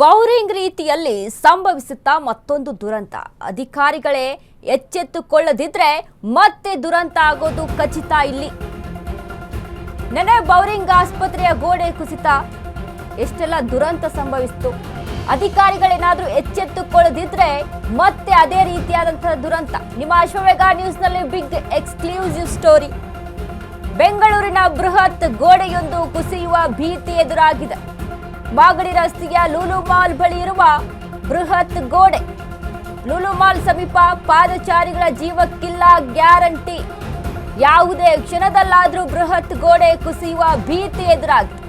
Bowring ರೀತಿಯಲ್ಲಿ ಸಂಭವಿಸುತ್ತಾ ಮತ್ತೊಂದು ದುರಂತ. ಅಧಿಕಾರಿಗಳೇ ಎಚ್ಚೆತ್ತುಕೊಳ್ಳದಿದ್ರೆ ಮತ್ತೆ ದುರಂತ ಆಗೋದು ಖಚಿತ. ಇಲ್ಲಿ ನೆನೆ ಬೌರಿಂಗ್ ಆಸ್ಪತ್ರೆಯ ಗೋಡೆ ಕುಸಿತ, ಎಷ್ಟೆಲ್ಲ ದುರಂತ ಸಂಭವಿಸಿತು. ಅಧಿಕಾರಿಗಳೇನಾದ್ರೂ ಎಚ್ಚೆತ್ತುಕೊಳ್ಳದಿದ್ರೆ ಮತ್ತೆ ಅದೇ ರೀತಿಯಾದಂತಹ ದುರಂತ. ನಿಮ್ಮ ಅಶ್ವವೇಗ ನ್ಯೂಸ್ನಲ್ಲಿ ಬಿಗ್ ಎಕ್ಸ್ಕ್ಲೂಸಿವ್ ಸ್ಟೋರಿ. ಬೆಂಗಳೂರಿನ ಬೃಹತ್ ಗೋಡೆಯೊಂದು ಕುಸಿಯುವ ಭೀತಿ ಎದುರಾಗಿದೆ. ಮಾಗಡಿ ರಸ್ತೆಯ ಲೂಲು ಮಾಲ್ ಬಳಿ ಇರುವ ಬೃಹತ್ ಗೋಡೆ. ಲೂಲು ಮಾಲ್ ಸಮೀಪ ಪಾದಚಾರಿಗಳ ಜೀವಕ್ಕಿಲ್ಲ ಗ್ಯಾರಂಟಿ. ಯಾವುದೇ ಕ್ಷಣದಲ್ಲಾದ್ರೂ ಬೃಹತ್ ಗೋಡೆ ಕುಸಿಯುವ ಭೀತಿ ಎದುರಾಗಿದೆ.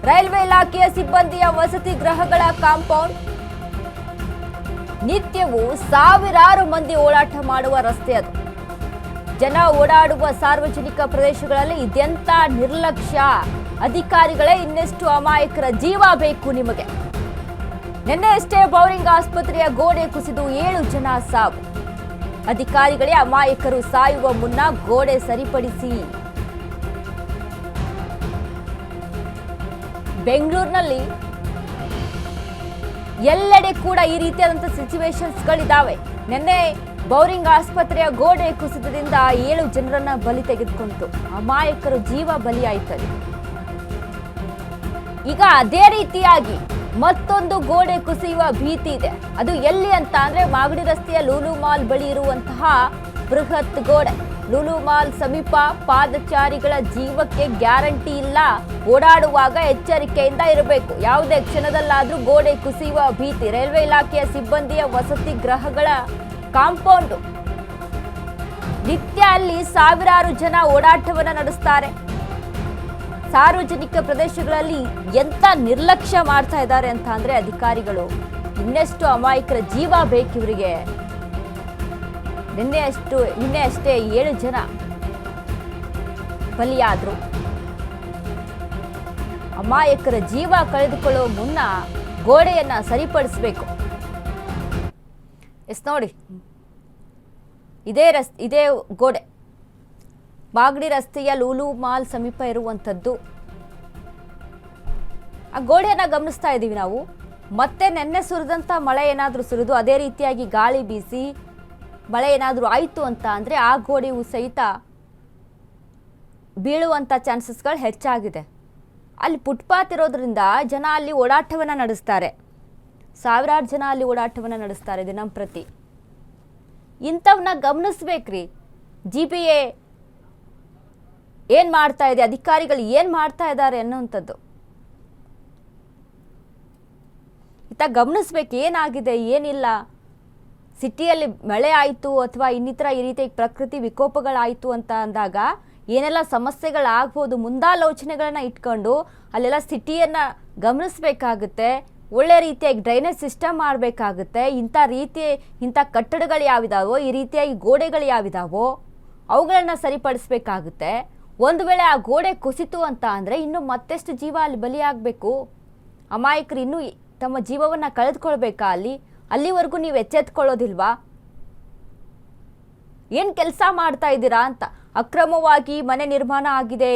ರೈಲ್ವೆ ಇಲಾಖೆಯ ಸಿಬ್ಬಂದಿಯ ವಸತಿ ಗೃಹಗಳ ಕಾಂಪೌಂಡ್. ನಿತ್ಯವೂ ಸಾವಿರಾರು ಮಂದಿ ಓಡಾಟ ಮಾಡುವ ರಸ್ತೆ ಅದು. ಜನ ಓಡಾಡುವ ಸಾರ್ವಜನಿಕ ಪ್ರದೇಶಗಳಲ್ಲಿ ಇದೆಂತ ನಿರ್ಲಕ್ಷ್ಯ. ಅಧಿಕಾರಿಗಳೇ ಇನ್ನೆಷ್ಟು ಅಮಾಯಕರ ಜೀವ ಬೇಕು ನಿಮಗೆ. ನಿನ್ನೆಯಷ್ಟೇ ಬೌರಿಂಗ್ ಆಸ್ಪತ್ರೆಯ ಗೋಡೆ ಕುಸಿದು 7 ಜನ ಸಾವು. ಅಧಿಕಾರಿಗಳೇ ಅಮಾಯಕರು ಸಾಯುವ ಮುನ್ನ ಗೋಡೆ ಸರಿಪಡಿಸಿ. ಬೆಂಗಳೂರಿನಲ್ಲಿ ಎಲ್ಲೆಡೆ ಕೂಡ ಈ ರೀತಿಯಾದಂತಹ ಸಿಚುವೇಶನ್ಸ್ಗಳಿದ್ದಾವೆ. ನಿನ್ನೆ ಬೌರಿಂಗ್ ಆಸ್ಪತ್ರೆಯ ಗೋಡೆ ಕುಸಿತದಿಂದ 7 ಜನರನ್ನ ಬಲಿ ತೆಗೆದುಕೊಂಡಿತು. ಅಮಾಯಕರು ಜೀವ ಬಲಿಯಾಯಿತದೆ. ಈಗ ಅದೇ ರೀತಿಯಾಗಿ ಮತ್ತೊಂದು ಗೋಡೆ ಕುಸಿಯುವ ಭೀತಿ ಇದೆ. ಅದು ಎಲ್ಲಿ ಅಂತ ಅಂದ್ರೆ ಮಾಗಡಿ ರಸ್ತೆಯ ಲೂಲು ಮಾಲ್ ಬಳಿ ಇರುವಂತಹ ಬೃಹತ್ ಗೋಡೆ. ಲೂಲು ಮಾಲ್ ಸಮೀಪ ಪಾದಚಾರಿಗಳ ಜೀವಕ್ಕೆ ಗ್ಯಾರಂಟಿ ಇಲ್ಲ. ಓಡಾಡುವಾಗ ಎಚ್ಚರಿಕೆಯಿಂದ ಇರಬೇಕು. ಯಾವುದೇ ಕ್ಷಣದಲ್ಲಾದ್ರೂ ಗೋಡೆ ಕುಸಿಯುವ ಭೀತಿ. ರೈಲ್ವೆ ಇಲಾಖೆಯ ಸಿಬ್ಬಂದಿಯ ವಸತಿ ಗೃಹಗಳ ಕಾಂಪೌಂಡ್. ನಿತ್ಯ ಅಲ್ಲಿ ಸಾವಿರಾರು ಜನ ಓಡಾಟವನ್ನ ನಡೆಸ್ತಾರೆ. ಸಾರ್ವಜನಿಕ ಪ್ರದೇಶಗಳಲ್ಲಿ ಎಂತ ನಿರ್ಲಕ್ಷ್ಯ ಮಾಡ್ತಾ ಇದ್ದಾರೆ ಅಂತ ಅಂದ್ರೆ ಅಧಿಕಾರಿಗಳು. ಇನ್ನೆಷ್ಟು ಅಮಾಯಕರ ಜೀವ ಬೇಕಿವರಿಗೆ. ನಿನ್ನೆ ಅಷ್ಟೇ 7 ಜನ ಬಲಿಯಾದ್ರು. ಅಮಾಯಕರ ಜೀವ ಕಳೆದುಕೊಳ್ಳುವ ಮುನ್ನ ಗೋಡೆಯನ್ನ ಸರಿಪಡಿಸಬೇಕು. ನೋಡಿ, ಇದೇ ಗೋಡೆ ಮಾಗಡಿ ರಸ್ತೆಯ ಲೂಲು ಮಾಲ್ ಸಮೀಪ ಇರುವಂಥದ್ದು. ಆ ಗೋಡೆಯನ್ನ ಗಮನಿಸ್ತಾ ಇದ್ದೀವಿ ನಾವು. ಮತ್ತೆ ನೆನ್ನೆ ಸುರಿದಂಥ ಮಳೆ ಏನಾದರೂ ಸುರಿದು ಅದೇ ರೀತಿಯಾಗಿ ಗಾಳಿ ಬೀಸಿ ಮಳೆ ಏನಾದರೂ ಆಯಿತು ಅಂತ ಅಂದರೆ ಆ ಗೋಡೆಯು ಸಹಿತ ಬೀಳುವಂಥ ಚಾನ್ಸಸ್ಗಳು ಹೆಚ್ಚಾಗಿದೆ. ಅಲ್ಲಿ ಫುಟ್ಪಾತ್ ಇರೋದ್ರಿಂದ ಜನ ಅಲ್ಲಿ ಓಡಾಟವನ್ನು ನಡೆಸ್ತಾರೆ. ಸಾವಿರಾರು ಜನ ಅಲ್ಲಿ ಓಡಾಟವನ್ನು ನಡೆಸ್ತಾರೆ ದಿನಂಪ್ರತಿ. ಇಂಥವನ್ನ ಗಮನಿಸ್ಬೇಕ್ರಿ. GPA ಏನು ಮಾಡ್ತಾ ಇದೆ, ಅಧಿಕಾರಿಗಳು ಏನು ಮಾಡ್ತಾ ಇದ್ದಾರೆ ಅನ್ನೋವಂಥದ್ದು ಗಮನಿಸ್ಬೇಕು. ಏನಾಗಿದೆ ಏನಿಲ್ಲ. ಸಿಟಿಯಲ್ಲಿ ಮಳೆ ಆಯಿತು ಅಥವಾ ಇನ್ನಿತರ ಈ ರೀತಿ ಪ್ರಕೃತಿ ವಿಕೋಪಗಳಾಯಿತು ಅಂತ ಅಂದಾಗ ಏನೆಲ್ಲ ಸಮಸ್ಯೆಗಳಾಗ್ಬೋದು, ಮುಂದಾಲೋಚನೆಗಳನ್ನ ಇಟ್ಕೊಂಡು ಅಲ್ಲೆಲ್ಲ ಸಿಟಿಯನ್ನು ಗಮನಿಸಬೇಕಾಗುತ್ತೆ. ಒಳ್ಳೆ ರೀತಿಯಾಗಿ ಡ್ರೈನೇಜ್ ಸಿಸ್ಟಮ್ ಮಾಡಬೇಕಾಗುತ್ತೆ. ಇಂಥ ಕಟ್ಟಡಗಳು ಯಾವಿದಾವೋ, ಈ ರೀತಿಯಾಗಿ ಗೋಡೆಗಳು ಯಾವಿದಾವೋ ಅವುಗಳನ್ನು ಸರಿಪಡಿಸ್ಬೇಕಾಗುತ್ತೆ. ಒಂದು ವೇಳೆ ಆ ಗೋಡೆ ಕುಸಿತು ಅಂತ ಅಂದರೆ ಇನ್ನು ಮತ್ತೆಷ್ಟು ಜೀವ ಅಲ್ಲಿ ಬಲಿಯಾಗಬೇಕು. ಅಮಾಯಕರು ಇನ್ನೂ ತಮ್ಮ ಜೀವವನ್ನು ಕಳೆದುಕೊಳ್ಬೇಕಾ ಅಲ್ಲಿವರೆಗೂ ನೀವು ಎಚ್ಚೆತ್ಕೊಳ್ಳೋದಿಲ್ವಾ? ಏನು ಕೆಲಸ ಮಾಡ್ತಾ ಇದ್ದೀರಾ ಅಂತ. ಅಕ್ರಮವಾಗಿ ಮನೆ ನಿರ್ಮಾಣ ಆಗಿದೆ,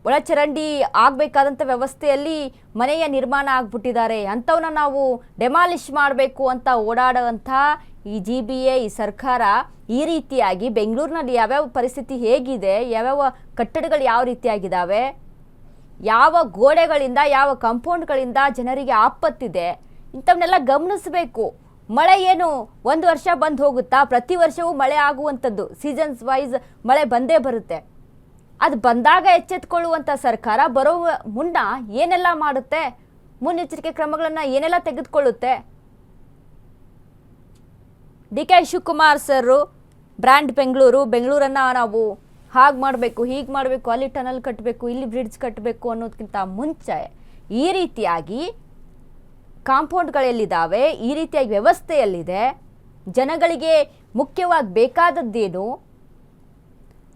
ಒಳಚರಂಡಿ ಆಗಬೇಕಾದಂಥ ವ್ಯವಸ್ಥೆಯಲ್ಲಿ ಮನೆಯ ನಿರ್ಮಾಣ ಆಗ್ಬಿಟ್ಟಿದ್ದಾರೆ, ಅಂಥವನ್ನ ನಾವು ಡೆಮಾಲಿಷ್ ಮಾಡಬೇಕು ಅಂತ ಓಡಾಡುವಂಥ ಈ GBA ಈ ಸರ್ಕಾರ ಈ ರೀತಿಯಾಗಿ ಬೆಂಗಳೂರಿನಲ್ಲಿ ಯಾವ್ಯಾವ ಪರಿಸ್ಥಿತಿ ಹೇಗಿದೆ, ಯಾವ್ಯಾವ ಕಟ್ಟಡಗಳು ಯಾವ ರೀತಿಯಾಗಿದ್ದಾವೆ, ಯಾವ ಗೋಡೆಗಳಿಂದ ಯಾವ ಕಾಂಪೌಂಡ್ಗಳಿಂದ ಜನರಿಗೆ ಆಪತ್ತಿದೆ, ಇಂಥವನ್ನೆಲ್ಲ ಗಮನಿಸಬೇಕು. ಮಳೆ ಏನು ಒಂದು ವರ್ಷ ಬಂದು ಹೋಗುತ್ತಾ? ಪ್ರತಿ ವರ್ಷವೂ ಮಳೆ ಆಗುವಂಥದ್ದು. ಸೀಸನ್ಸ್ ವೈಸ್ ಮಳೆ ಬಂದೇ ಬರುತ್ತೆ. ಅದು ಬಂದಾಗ ಎಚ್ಚೆತ್ತುಕೊಳ್ಳುವಂಥ ಸರ್ಕಾರ ಬರುವ ಮುನ್ನ ಏನೆಲ್ಲ ಮಾಡುತ್ತೆ, ಮುನ್ನೆಚ್ಚರಿಕೆ ಕ್ರಮಗಳನ್ನು ಏನೆಲ್ಲ ತೆಗೆದುಕೊಳ್ಳುತ್ತೆ? DK ಶಿವಕುಮಾರ್ ಸರ್ ಬ್ರ್ಯಾಂಡ್ ಬೆಂಗಳೂರನ್ನು ನಾವು ಹಾಗೆ ಮಾಡಬೇಕು, ಹೀಗೆ ಮಾಡಬೇಕು, ಅಲ್ಲಿ ಟನಲ್ ಕಟ್ಟಬೇಕು, ಇಲ್ಲಿ ಬ್ರಿಡ್ಜ್ ಕಟ್ಟಬೇಕು ಅನ್ನೋದಕ್ಕಿಂತ ಮುಂಚೆ ಈ ರೀತಿಯಾಗಿ ಕಾಂಪೌಂಡ್ಗಳೆಲ್ಲಿದ್ದಾವೆ, ಈ ರೀತಿಯಾಗಿ ವ್ಯವಸ್ಥೆಯಲ್ಲಿದೆ, ಜನಗಳಿಗೆ ಮುಖ್ಯವಾಗಿ ಬೇಕಾದದ್ದೇನು,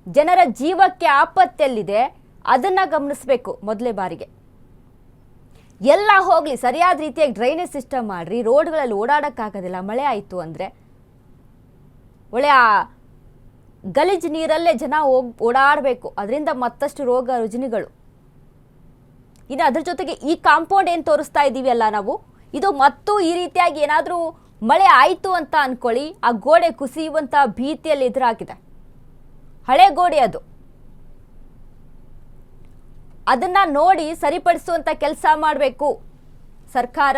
ಜನರ ಜೀವಕ್ಕೆ ಆಪತ್ತೆಯಲ್ಲಿದೆ, ಅದನ್ನು ಗಮನಿಸಬೇಕು ಮೊದಲೇ ಬಾರಿಗೆ. ಎಲ್ಲ ಹೋಗಲಿ, ಸರಿಯಾದ ರೀತಿಯಾಗಿ ಡ್ರೈನೇಜ್ ಸಿಸ್ಟಮ್ ಮಾಡಿರಿ. ರೋಡ್ಗಳಲ್ಲಿ ಓಡಾಡೋಕ್ಕಾಗೋದಿಲ್ಲ ಮಳೆ ಆಯಿತು ಅಂದರೆ. ಒಳ್ಳೆಯ ಗಲೀಜು ನೀರಲ್ಲೇ ಜನ ಓಡಾಡಬೇಕು. ಅದರಿಂದ ಮತ್ತಷ್ಟು ರೋಗ ರುಜಿನಗಳು. ಇನ್ನು ಅದ್ರ ಜೊತೆಗೆ ಈ ಕಾಂಪೌಂಡ್ ಏನು ತೋರಿಸ್ತಾ ಇದ್ದೀವಿ ಅಲ್ಲ ನಾವು, ಇದು ಮತ್ತು ಈ ರೀತಿಯಾಗಿ ಏನಾದರೂ ಮಳೆ ಆಯಿತು ಅಂತ ಅಂದ್ಕೊಳ್ಳಿ, ಆ ಗೋಡೆ ಕುಸಿಯುವಂಥ ಭೀತಿಯಲ್ಲಿ ಎದುರಾಗಿದೆ. ಹಳೆ ಗೋಡೆ ಅದು, ಅದನ್ನು ನೋಡಿ ಸರಿಪಡಿಸುವಂಥ ಕೆಲಸ ಮಾಡಬೇಕು ಸರ್ಕಾರ.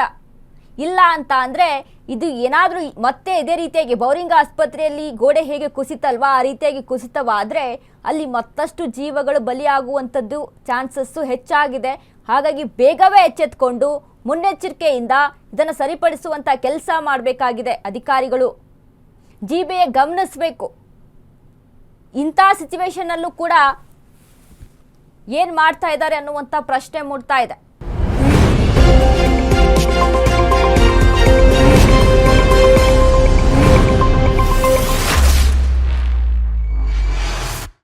ಇಲ್ಲ ಅಂತ ಅಂದರೆ ಇದು ಏನಾದರೂ ಮತ್ತೆ ಇದೇ ರೀತಿಯಾಗಿ ಬೌರಿಂಗ್ ಆಸ್ಪತ್ರೆಯಲ್ಲಿ ಗೋಡೆ ಹೇಗೆ ಕುಸಿತಲ್ವಾ ಆ ರೀತಿಯಾಗಿ ಕುಸಿತವಾದರೆ ಅಲ್ಲಿ ಮತ್ತಷ್ಟು ಜೀವಗಳು ಬಲಿಯಾಗುವಂಥದ್ದು ಚಾನ್ಸಸ್ಸು ಹೆಚ್ಚಾಗಿದೆ. ಹಾಗಾಗಿ ಬೇಗವೇ ಎಚ್ಚೆತ್ಕೊಂಡು ಮುನ್ನೆಚ್ಚರಿಕೆಯಿಂದ ಇದನ್ನು ಸರಿಪಡಿಸುವಂಥ ಕೆಲಸ ಮಾಡಬೇಕಾಗಿದೆ ಅಧಿಕಾರಿಗಳು. GBA ಗಮನಿಸಬೇಕು. ಇಂಥ ಸಿಚುವೇಶನ್ನಲ್ಲೂ ಕೂಡ ಏನು ಮಾಡ್ತಾ ಇದ್ದಾರೆ ಅನ್ನುವಂಥ ಪ್ರಶ್ನೆ ಮೂಡ್ತಾ ಇದೆ.